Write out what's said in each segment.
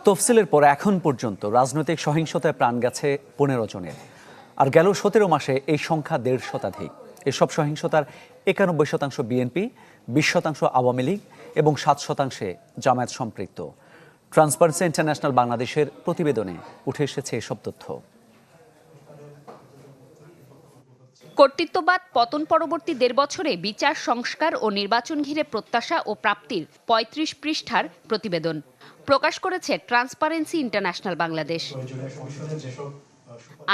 তফসিলের পর এখন পর্যন্ত রাজনৈতিক সহিংসতায় প্রাণ গেছে 15 জনের, আর গেল 17 মাসে এই সংখ্যা 1.5 শতাধিক। এসব সহিংসতার 91% বিএনপি, 20% আওয়ামী লীগ এবং 7% জামায়াত সম্পৃক্ত। ট্রান্সপারেন্সি ইন্টারন্যাশনাল বাংলাদেশের প্রতিবেদনে উঠে এসেছে এসব তথ্য। কর্তৃত্ববাদ পতন পরবর্তী 1.5 বছরে বিচার, সংস্কার ও নির্বাচন ঘিরে প্রত্যাশা ও প্রাপ্তির 35 পৃষ্ঠার প্রতিবেদন প্রকাশ করেছে ট্রান্সপারেন্সি ইন্টারন্যাশনাল বাংলাদেশ।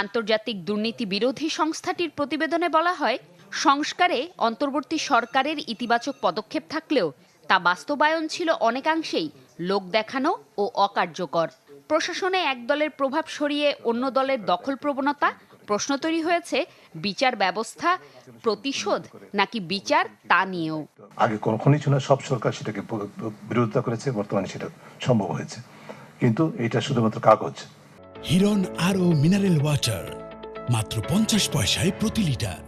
আন্তর্জাতিক দুর্নীতি বিরোধী সংস্থাটির প্রতিবেদনে বলা হয়, সংস্কারে অন্তর্বর্তী সরকারের ইতিবাচক পদক্ষেপ থাকলেও তা বাস্তবায়ন ছিল অনেকাংশেই লোক দেখানো ও অকার্যকর। প্রশাসনে এক দলের প্রভাব সরিয়ে অন্য দলের দখল প্রবণতা। প্রশ্ন তৈরি হয়েছে বিচার ব্যবস্থা প্রতিশোধ নাকি বিচার তা নিয়েও। আগে কখনোই ছিল না, সব সরকার সেটাকে বিরোধিতা করেছে, বর্তমানে সেটা সম্ভব হয়েছে, কিন্তু এটা শুধুমাত্র কাগজ। হিরন আরও মিনারেল ওয়াটার মাত্র 50 পয়সায় প্রতি লিটার।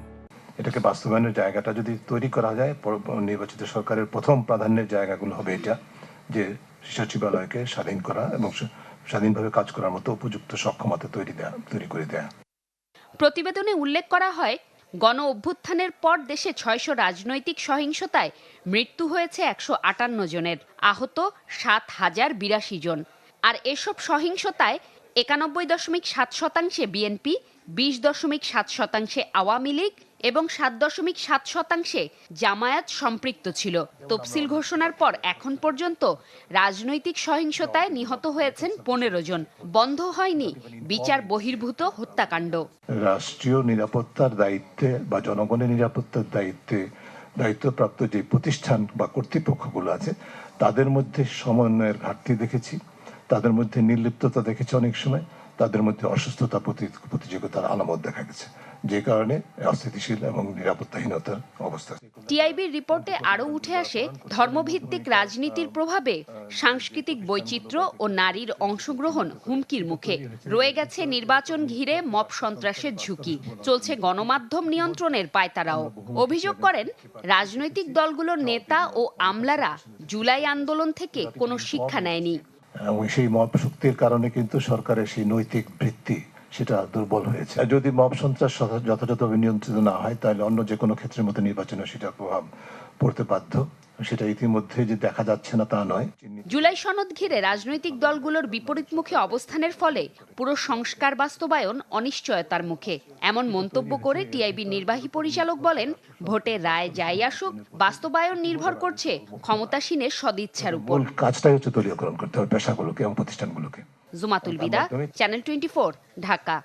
এটাকে বাস্তবায়নের জায়গাটা যদি তৈরি করা যায়, নির্বাচিত সরকারের প্রথম প্রাধান্যের জায়গাগুলো হবে এটা, যে সচিবালয়কে স্বাধীন করা এবং স্বাধীনভাবে কাজ করার মতো উপযুক্ত সক্ষমতা তৈরি করে দেয়া। প্রতিবেদনে উল্লেখ করা হয়, গণ অভ্যুত্থানের পর দেশে 600 রাজনৈতিক সহিংসতায় মৃত্যু হয়েছে 158 জনের, আহত 7,082 জন। আর এসব সহিংসতায় 91.7% বিএনপি, 20.7% আওয়ামী লীগ এবং 7.7% জামায়াত সম্পৃক্ত ছিল। তফসিল ঘোষণার পর এখন পর্যন্ত রাজনৈতিক সহিংসতায় নিহত হয়েছেন 15 জন। বন্ধ হয়নি বিচার বহির্ভূত হত্যাকাণ্ড। রাষ্ট্রীয় নিরাপত্তার দায়িত্বে বা জনগণের নিরাপত্তার দায়িত্বপ্রাপ্ত যে প্রতিষ্ঠান বা কর্তৃপক্ষগুলো আছে, তাদের মধ্যে সমন্বয়ের ঘাটতি দেখেছি, তাদের মধ্যে নির্লিপ্ততা দেখেছি, অনেক সময় তাদের মধ্যে অসুস্থতা, প্রতিযোগিতার আলামত দেখা গেছে, যে কারণে অস্থিতিশীল এবং নিরাপত্তাহীনতার অবস্থা। টিআইবির রিপোর্টে আরও উঠে আসে, ধর্মভিত্তিক রাজনীতির প্রভাবে সাংস্কৃতিক বৈচিত্র্য ও নারীর অংশগ্রহণ হুমকির মুখে। রয়ে গেছে নির্বাচন ঘিরে মব সন্ত্রাসের ঝুঁকি, চলছে গণমাধ্যম নিয়ন্ত্রণের পায়তারাও। অভিযোগ করেন, রাজনৈতিক দলগুলোর নেতা ও আমলারা জুলাই আন্দোলন থেকে কোনো শিক্ষা নেয়নি। সেই মব শক্তির কারণে কিন্তু সরকারের সেই নৈতিক বৃত্তি সেটা দুর্বল হয়েছে। যদি মব সন্ত্রাস যথাযথভাবে নিয়ন্ত্রিত না হয়, তাহলে অন্য যে কোনো ক্ষেত্রের মধ্যে নির্বাচনে সেটার প্রভাব পড়তে বাধ্য। সেটা ইতিমধ্যে যে দেখা যাচ্ছে না তা নয়। জুলাই সনদ ঘিরে রাজনৈতিক দলগুলোর বিপরীতমুখী অবস্থানের ফলে পুরো সংস্কার বাস্তবায়ন অনিশ্চয়তার মুখে। এমন মন্তব্য করে টিআইবির নির্বাহী পরিচালক বলেন, ভোটের রায় যাই আসুক, বাস্তবায়ন নির্ভর করছে ক্ষমতাসীনের সদিচ্ছার উপর। কাজটাই হচ্ছে দলীয়করণ করতে হবে পেশাগুলোকে এবং প্রতিষ্ঠানগুলোকে। জুমাতুল বিদা, চ্যানেল 24, ঢাকা।